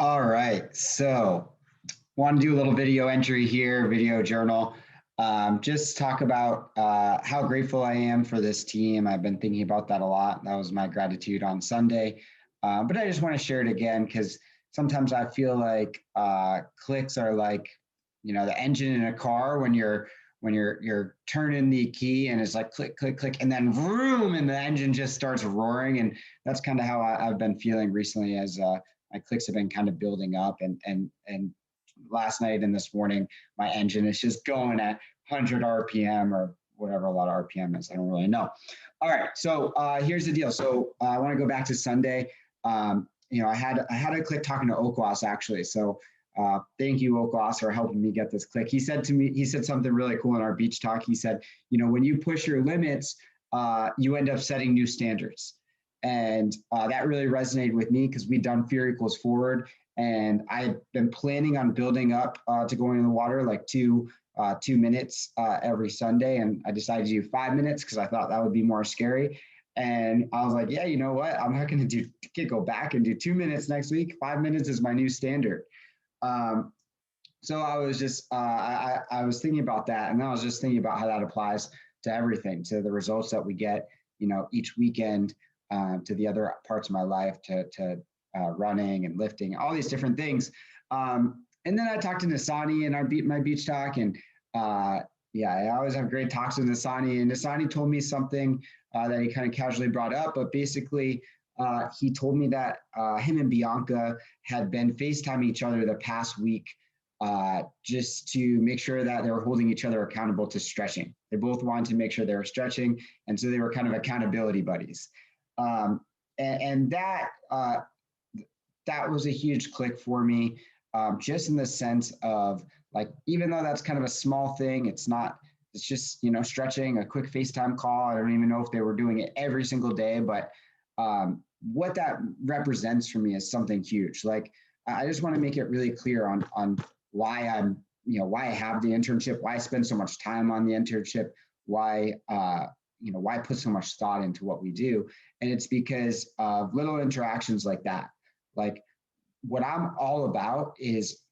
All right. So, want to do a little video entry here, video journal. Just talk about how grateful I am for this team. I've been thinking about that a lot. That was my gratitude on Sunday. But I just want to share it again because sometimes I feel like clicks are like, the engine in a car when you're turning the key and it's like click, click, click, and then vroom, and the engine just starts roaring. And that's kind of how I've been feeling recently as my clicks have been kind of building up and last night and this morning my engine is just going at 100 rpm or whatever a lot of rpm is. I don't really know. All right, so here's the deal. So I want to go back to Sunday. I had a click talking to Okwas actually. So thank you, Okwas, for helping me get this click. He said something really cool in our beach talk. He said, when you push your limits, you end up setting new standards. And that really resonated with me because we'd done Fear Equals Forward. And I've been planning on building up to going in the water like 2 minutes every Sunday. And I decided to do 5 minutes because I thought that would be more scary. And I was like, yeah, you know what? I'm not going to go back and do 2 minutes next week. 5 minutes is my new standard. Um, so I was just I was thinking about that, and then I was just thinking about how that applies to everything, to the results that we get, each weekend, to the other parts of my life, to running and lifting, all these different things. And then I talked to Nasani and my beach talk, and yeah, I always have great talks with Nasani. And Nasani told me something that he kind of casually brought up, but basically he told me that him and Bianca had been FaceTiming each other the past week just to make sure that they were holding each other accountable to stretching. They both wanted to make sure they were stretching, and so they were kind of accountability buddies. And that was a huge click for me, just in the sense of like, even though that's kind of a small thing, it's not. It's just stretching, a quick FaceTime call. I don't even know if they were doing it every single day, but what that represents for me is something huge. Like, I just want to make it really clear on why why I have the internship, why I spend so much time on the internship, why why I put so much thought into what we do. And it's because of little interactions like that. Like, what I'm all about is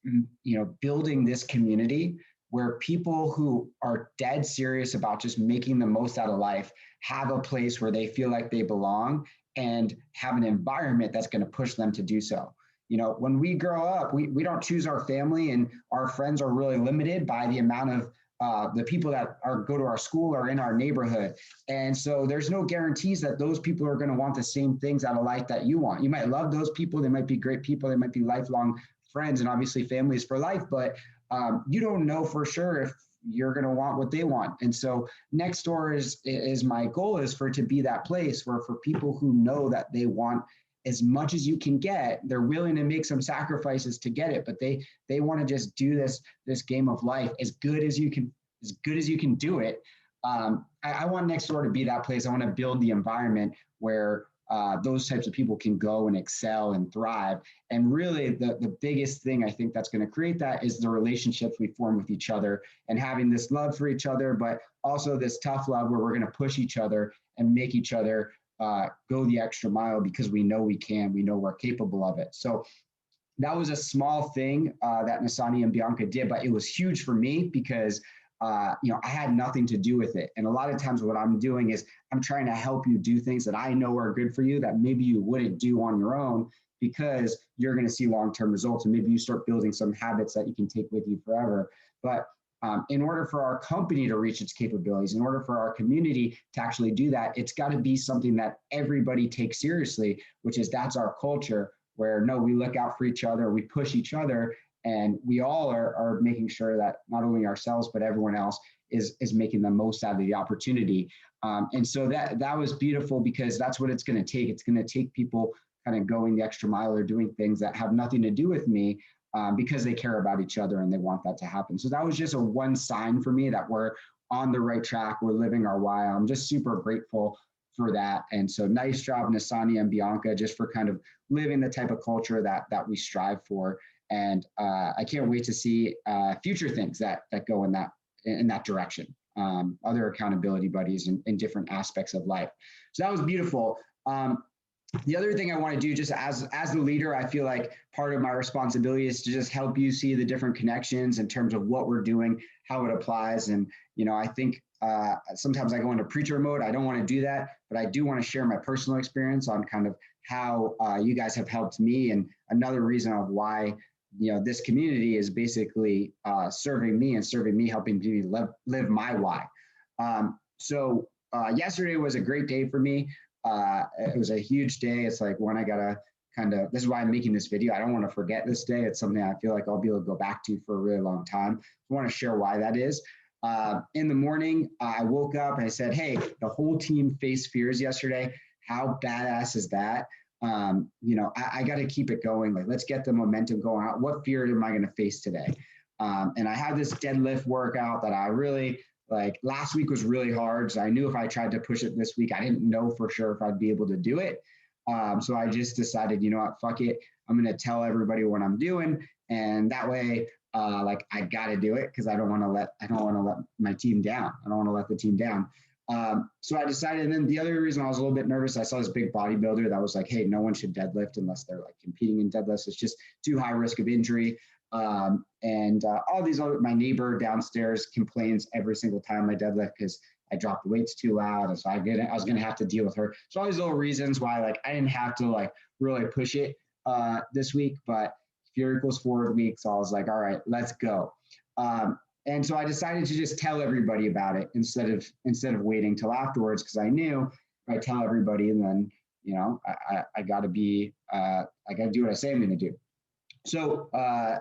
building this community where people who are dead serious about just making the most out of life have a place where they feel like they belong and have an environment that's going to push them to do so. When we grow up, we don't choose our family, and our friends are really limited by the amount of the people that go to our school or in our neighborhood. And so there's no guarantees that those people are going to want the same things out of life that you want. You might love those people. They might be great people. They might be lifelong friends, and obviously families for life, but you don't know for sure if you're going to want what they want. And so next door is my goal, is for it to be that place where, for people who know that they want as much as you can get, they're willing to make some sacrifices to get it, but they want to just do this game of life as good as you can do it. I want next door to be that place. I want to build the environment where those types of people can go and excel and thrive. And really, the biggest thing I think that's going to create that is the relationships we form with each other, and having this love for each other, but also this tough love where we're going to push each other and make each other go the extra mile, because we know we can, we know we're capable of it. So that was a small thing that Nasani and Bianca did, but it was huge for me because I had nothing to do with it. And a lot of times what I'm doing is I'm trying to help you do things that I know are good for you that maybe you wouldn't do on your own, because you're going to see long-term results, and maybe you start building some habits that you can take with you forever. But in order for our company to reach its capabilities, in order for our community to actually do that, it's got to be something that everybody takes seriously, which is, that's our culture, where no, we look out for each other, we push each other, and we all are making sure that not only ourselves, but everyone else is making the most out of the opportunity. And so that was beautiful, because that's what it's going to take. It's going to take people kind of going the extra mile or doing things that have nothing to do with me, because they care about each other and they want that to happen. So that was just one sign for me that we're on the right track. We're living our why. I'm just super grateful for that. And so nice job, Nasani and Bianca, just for kind of living the type of culture that we strive for. And I can't wait to see future things that go in that direction. Other accountability buddies in different aspects of life. So that was beautiful. The other thing I want to do, just as the leader, I feel like part of my responsibility is to just help you see the different connections in terms of what we're doing, how it applies. And I think sometimes I go into preacher mode. I don't want to do that, but I do want to share my personal experience on kind of how you guys have helped me, and another reason of why this community is basically serving me and serving me, helping me live my why. So yesterday was a great day for me. It was a huge day. It's like when I gotta this is why I'm making this video. I don't want to forget this day. It's something I feel like I'll be able to go back to for a really long time. I want to share why that is. In the morning, I woke up and I said, hey, the whole team faced fears yesterday. How badass is that? I got to keep it going. Like, let's get the momentum going out. What fear am I going to face today? And I had this deadlift workout that I really like. Last week was really hard. So I knew if I tried to push it this week, I didn't know for sure if I'd be able to do it. So I just decided, you know what, fuck it. I'm going to tell everybody what I'm doing. And that way, I got to do it because I don't want to let my team down. I don't want to let the team down. So I decided, and then the other reason I was a little bit nervous, I saw this big bodybuilder that was like, hey, no one should deadlift unless they're like competing in deadlifts. It's just too high risk of injury. And all these my neighbor downstairs complains every single time I deadlift because I dropped the weights too loud. And so I was going to have to deal with her. So all these little reasons why I didn't have to really push it this week, but Fear Equals Forward week. So I was like, all right, let's go. And so I decided to just tell everybody about it instead of waiting till afterwards, because I knew if I tell everybody, and then I got to do what I say I'm going to do. So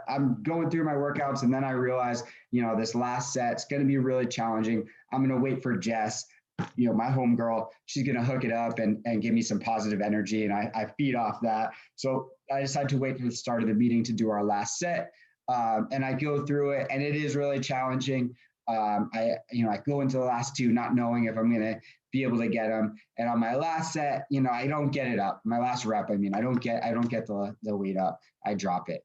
I'm going through my workouts, and then I realized this last set's going to be really challenging. I'm going to wait for Jess, my homegirl. She's going to hook it up and give me some positive energy, and I feed off that. So I decided to wait for the start of the meeting to do our last set. And I go through it, and it is really challenging. I go into the last two not knowing if I'm going to be able to get them. And on my last set, I don't get it up. My last rep, I don't get the weight up. I drop it.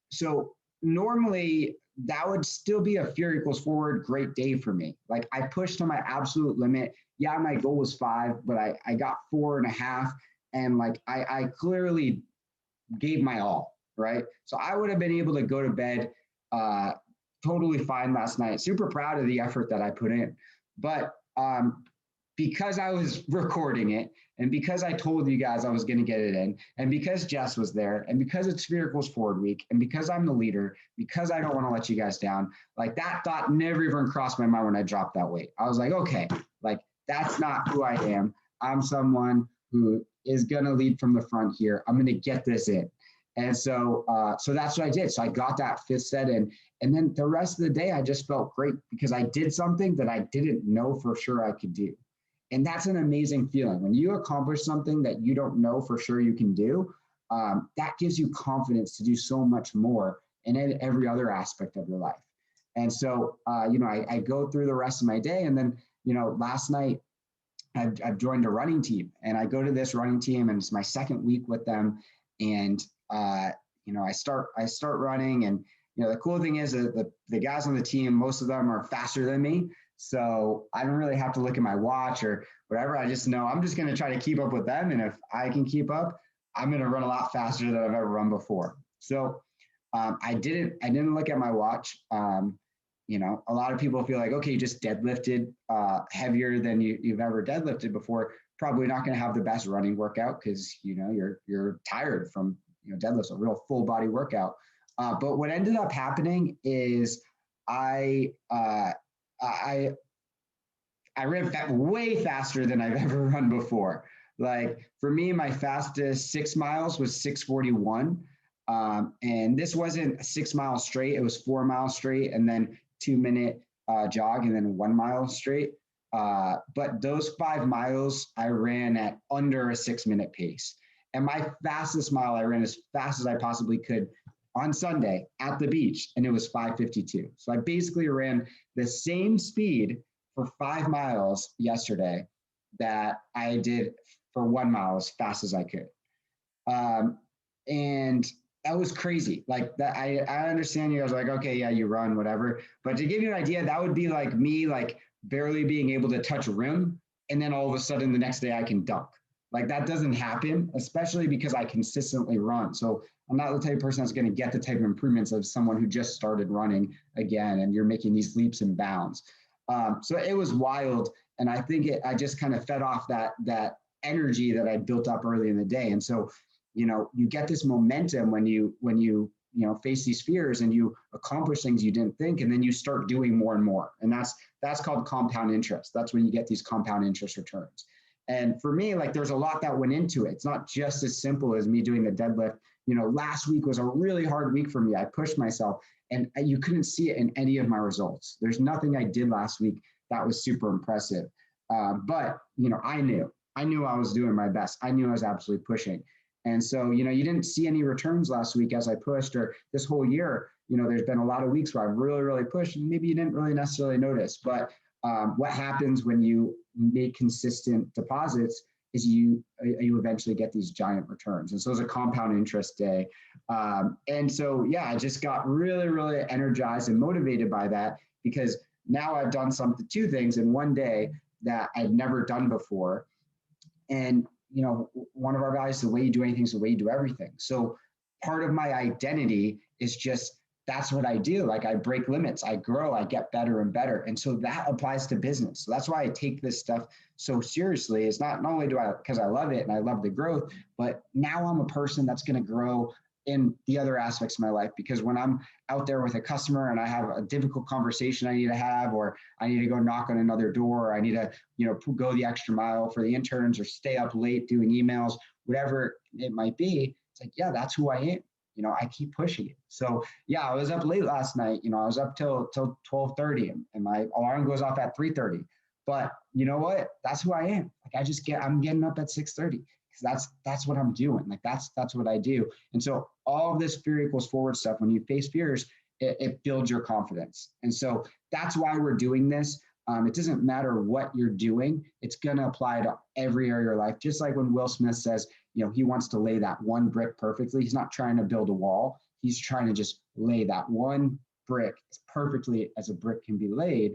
So normally that would still be a Fear Equals Forward great day for me. Like, I pushed to my absolute limit. Yeah, my goal was 5, but I got 4.5, and I clearly gave my all. Right. So I would have been able to go to bed totally fine last night. Super proud of the effort that I put in. But because I was recording it, and because I told you guys I was going to get it in, and because Jess was there, and because it's Fear Equals Forward week, and because I'm the leader, because I don't want to let you guys down, that thought never even crossed my mind when I dropped that weight. I was like, okay, that's not who I am. I'm someone who is going to lead from the front here. I'm going to get this in. And so that's what I did. So I got that 5th set in, and then the rest of the day, I just felt great because I did something that I didn't know for sure I could do. And that's an amazing feeling. When you accomplish something that you don't know for sure you can do, that gives you confidence to do so much more in every other aspect of your life. And so, I go through the rest of my day, and then, last night I've joined a running team, and I go to this running team, and it's my 2nd week with them. And I start running, and the cool thing is that the guys on the team, most of them are faster than me, so I don't really have to look at my watch or whatever. I just know I'm just going to try to keep up with them, and if I can keep up, I'm going to run a lot faster than I've ever run before. So I didn't look at my watch. A lot of people feel like, okay, you just deadlifted heavier than you've ever deadlifted before. Probably not going to have the best running workout because you're tired from deadlifts, a real full body workout. But what ended up happening is I ran way faster than I've ever run before. Like, for me, my fastest 6 miles was 6:41. And this wasn't 6 miles straight. It was 4 miles straight, and then 2-minute jog, and then 1 mile straight. But those 5 miles I ran at under a 6-minute pace. And my fastest mile, I ran as fast as I possibly could on Sunday at the beach, and it was 5:52. So I basically ran the same speed for 5 miles yesterday that I did for 1 mile as fast as I could. And that was crazy. Like, that, I understand you guys are like, okay, yeah, you run, whatever. But to give you an idea, that would be like me, barely being able to touch a rim, and then all of a sudden the next day I can dunk. Like that doesn't happen, especially because I consistently run. So I'm not the type of person that's going to get the type of improvements of someone who just started running again, and you're making these leaps and bounds. So it was wild, and I think I just kind of fed off that energy that I built up early in the day. And so, you get this momentum when you face these fears and you accomplish things you didn't think, and then you start doing more and more. And that's called compound interest. That's when you get these compound interest returns. And for me, like there's a lot that went into it. It's not just as simple as me doing the deadlift. Last week was a really hard week for me. I pushed myself and you couldn't see it in any of my results. There's nothing I did last week that was super impressive. But I knew I was doing my best. I knew I was absolutely pushing. And so, you didn't see any returns last week as I pushed, or this whole year. There's been a lot of weeks where I've really, really pushed, and maybe you didn't really necessarily notice. But what happens when you make consistent deposits is you eventually get these giant returns. And so it's a compound interest day. And so, yeah, I just got really, really energized and motivated by that, because now I've done two things in one day that I've never done before. And one of our values, the way you do anything is the way you do everything. So part of my identity is just, that's what I do. Like I break limits, I grow, I get better and better. And so that applies to business. So that's why I take this stuff so seriously. It's not only because I love it and I love the growth, but now I'm a person that's going to grow in the other aspects of my life. Because when I'm out there with a customer and I have a difficult conversation I need to have, or I need to go knock on another door, or I need to, go the extra mile for the interns, or stay up late doing emails, whatever it might be, it's like, yeah, that's who I am. I keep pushing it. So yeah, I was up late last night. I was up till 12:30, and my alarm goes off at 3:30. But you know what? That's who I am. Like I'm getting up at 6:30. Because that's what I'm doing. Like that's what I do. And so all of this fear equals forward stuff, when you face fears, it builds your confidence. And so that's why we're doing this. It doesn't matter what you're doing. It's going to apply to every area of your life. Just like when Will Smith says, he wants to lay that one brick perfectly. He's not trying to build a wall. He's trying to just lay that one brick as perfectly as a brick can be laid.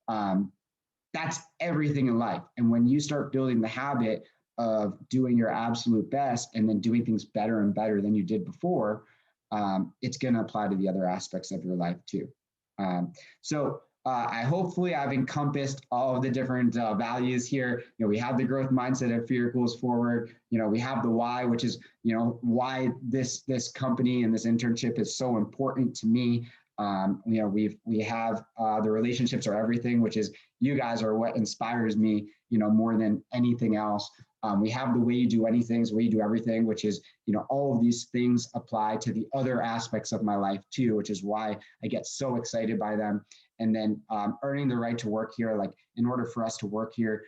That's everything in life. And when you start building the habit of doing your absolute best and then doing things better and better than you did before, it's going to apply to the other aspects of your life too. So hopefully I've encompassed all of the different values here. We have the growth mindset of fear equals forward. We have the why, which is, why this company and this internship is so important to me. We have the relationships are everything, which is you guys are what inspires me, more than anything else. We have the way you do anything, the way you do everything, which is, all of these things apply to the other aspects of my life too, which is why I get so excited by them. And then earning the right to work here, like in order for us to work here,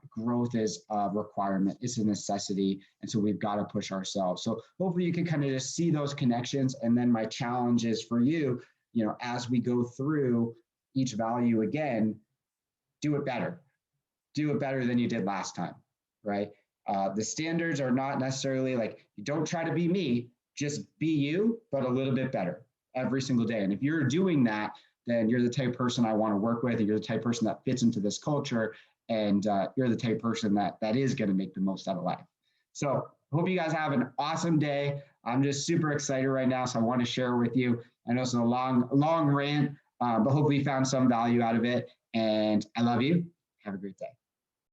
growth is a requirement, it's a necessity. And so we've got to push ourselves. So hopefully you can kind of just see those connections. And then my challenge is for you, as we go through each value again, do it better than you did last time, right? The standards are not necessarily like, you don't try to be me, just be you, but a little bit better every single day. And if you're doing that, then you're the type of person I want to work with. You're the type of person that fits into this culture, and you're the type of person that is going to make the most out of life. So hope you guys have an awesome day. I'm just super excited right now, so I want to share with you. I know it's a long rant, but hopefully you found some value out of it. And I love you. Have a great day.